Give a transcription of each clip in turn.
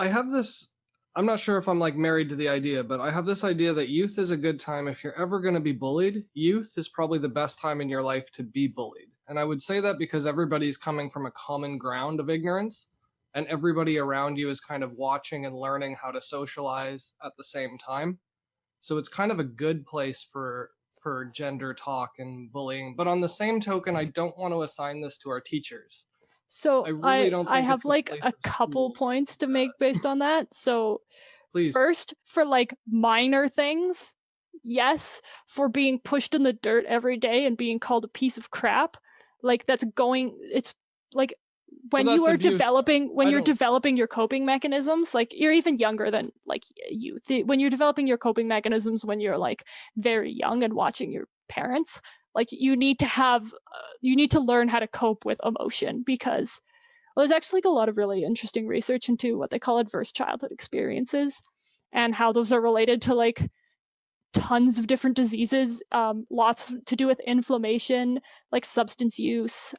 I have this, I'm not sure if I'm like married to the idea, but I have this idea that youth is a good time. If you're ever going to be bullied, youth is probably the best time in your life to be bullied. And I would say that because everybody's coming from a common ground of ignorance, and everybody around you is kind of watching and learning how to socialize at the same time. So it's kind of a good place for gender talk and bullying. But on the same token, I don't want to assign this to our teachers. I So really don't I think have it's the like place a of couple school. points to make based on that. So Please. first, for like minor things, yes, for being pushed in the dirt every day and being called a piece of crap, like it's like when you are developing your coping mechanisms, like you're even younger than like youth, when you're developing your coping mechanisms when you're like very young and watching your parents, like you need to learn how to cope with emotion, because there's actually like a lot of really interesting research into what they call adverse childhood experiences and how those are related to like tons of different diseases, lots to do with inflammation, like substance use,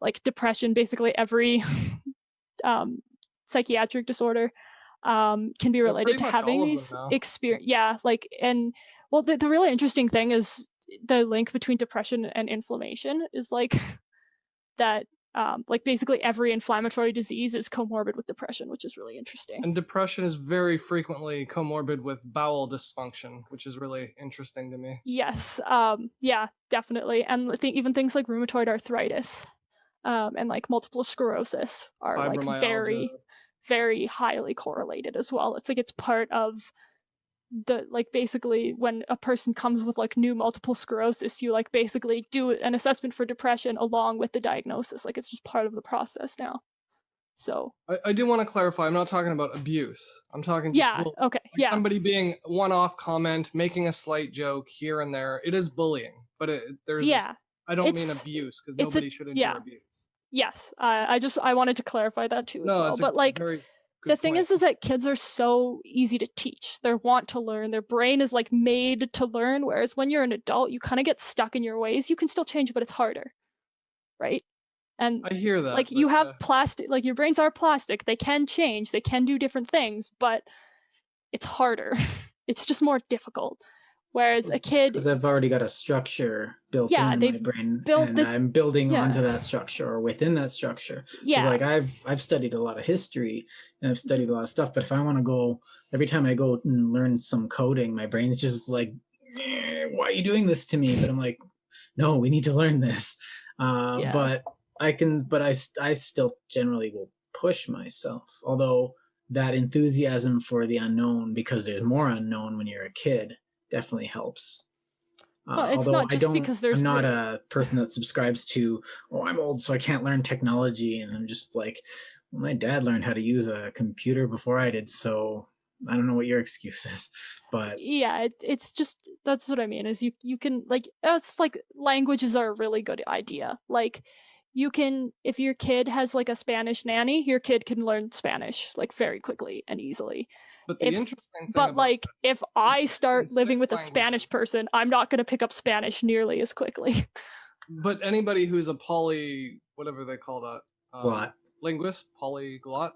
like depression, basically every psychiatric disorder can be related to having these experience. Yeah, like, and well, the really interesting thing is the link between depression and inflammation is like that like basically every inflammatory disease is comorbid with depression, which is really interesting. And depression is very frequently comorbid with bowel dysfunction, which is really interesting to me. Yes, yeah, definitely. And I think even things like rheumatoid arthritis and like multiple sclerosis are like very, very highly correlated as well. It's like it's part of the like basically when a person comes with like new multiple sclerosis, you like basically do an assessment for depression along with the diagnosis. Like it's just part of the process now. So I do want to clarify, I'm not talking about abuse. I'm talking just okay, like somebody being one-off comment, making a slight joke here and there. It is bullying, but I don't mean abuse, because nobody should endure abuse. Yes, I wanted to clarify that too as well. But like the thing is that kids are so easy to teach. They want to learn. Their brain is like made to learn. Whereas when you're an adult, you kind of get stuck in your ways. You can still change, but it's harder, right? And I hear that. Like you have plastic, like your brains are plastic. They can change. They can do different things, but it's harder. It's just more difficult. Whereas a kid, because I've already got a structure built into my brain, and I'm building onto that structure or within that structure. Yeah, like I've studied a lot of history and I've studied a lot of stuff, but if I want to go, every time I go and learn some coding, my brain's just like, why are you doing this to me? But I'm like, no, we need to learn this. But I still generally will push myself, although that enthusiasm for the unknown, because there's more unknown when you're a kid, definitely helps. Well, it's not just because I'm not a person that subscribes to, I'm old, so I can't learn technology. And I'm just like, well, my dad learned how to use a computer before I did, so I don't know what your excuse is. But yeah, it's just, that's what I mean, is you can, like, it's like languages are a really good idea. Like, you can, if your kid has like a Spanish nanny, your kid can learn Spanish like very quickly and easily. But the interesting thing if I start living with a Spanish person, I'm not going to pick up Spanish nearly as quickly. But anybody who's a whatever they call that, linguist, polyglot,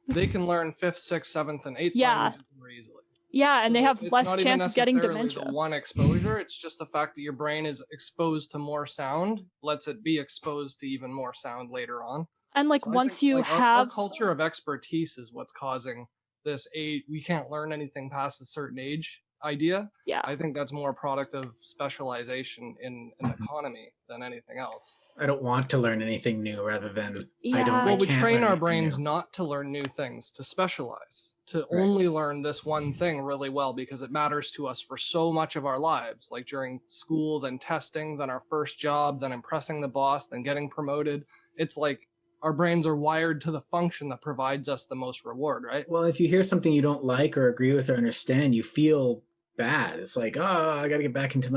they can learn 5th, 6th, 7th, and 8th languages more easily. Yeah, so and they have less chance of getting dementia. The one exposure, it's just the fact that your brain is exposed to more sound, lets it be exposed to even more sound later on. And like once you have our culture of expertise is what's causing this age, we can't learn anything past a certain age idea. Yeah, I think that's more a product of specialization in an economy than anything else. I don't want to learn anything new, rather than we train our brains not to learn new things, to specialize, to only learn this one thing really well, because it matters to us for so much of our lives, like during school, then testing, then our first job, then impressing the boss, then getting promoted. It's like our brains are wired to the function that provides us the most reward, right? Well, if you hear something you don't like or agree with or understand, you feel bad. It's like, oh, I got to get back into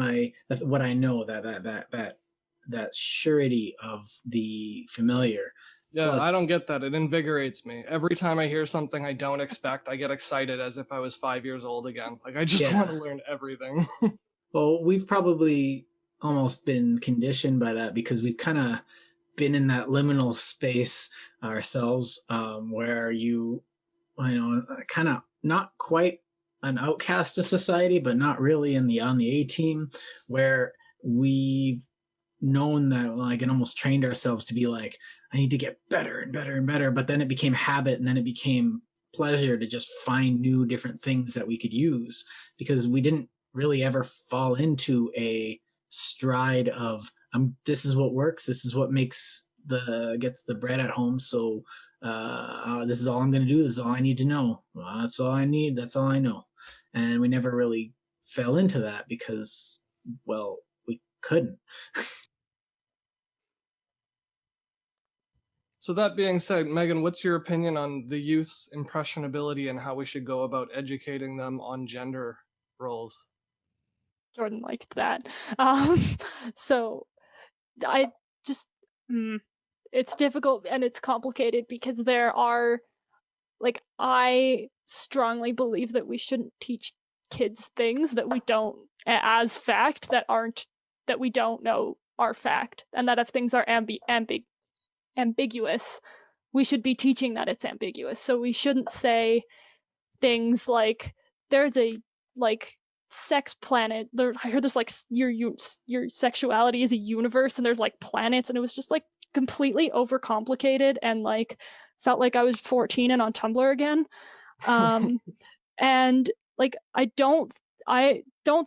what I know, that surety of the familiar. Yeah, plus, I don't get that. It invigorates me. Every time I hear something I don't expect, I get excited as if I was 5 years old again. Like, I just want to learn everything. Well, we've probably almost been conditioned by that, because we've kind of been in that liminal space ourselves, where you kind of not quite an outcast of society, but not really on the A team, where we've known that, like, and almost trained ourselves to be like, I need to get better and better and better. But then it became habit, and then it became pleasure to just find new different things that we could use, because we didn't really ever fall into a stride of this is what works, this is what gets the bread at home, so this is all I'm going to do, this is all I need to know, that's all I need, that's all I know. And we never really fell into that because, well, we couldn't. So that being said, Megan, what's your opinion on the youth's impressionability and how we should go about educating them on gender roles? Jordan liked that. So I just, it's difficult and it's complicated because there are, like, I strongly believe that we shouldn't teach kids things that we don't, as fact, that we don't know are fact, and that if things are ambiguous, we should be teaching that it's ambiguous. So we shouldn't say things like, there's a, like, sex planet there. I heard this, like, your sexuality is a universe and there's, like, planets, and it was just, like, completely overcomplicated and, like, felt like I was 14 and on Tumblr again. And, like, I don't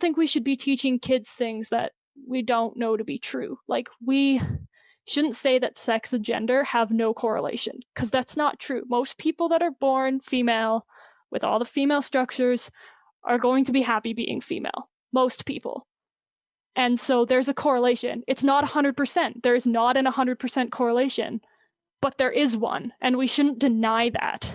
think we should be teaching kids things that we don't know to be true. Like, we shouldn't say that sex and gender have no correlation, because that's not true. Most people that are born female with all the female structures are going to be happy being female. Most people. And so there's a correlation. It's not 100%. There is not an 100% correlation, but there is one, and we shouldn't deny that.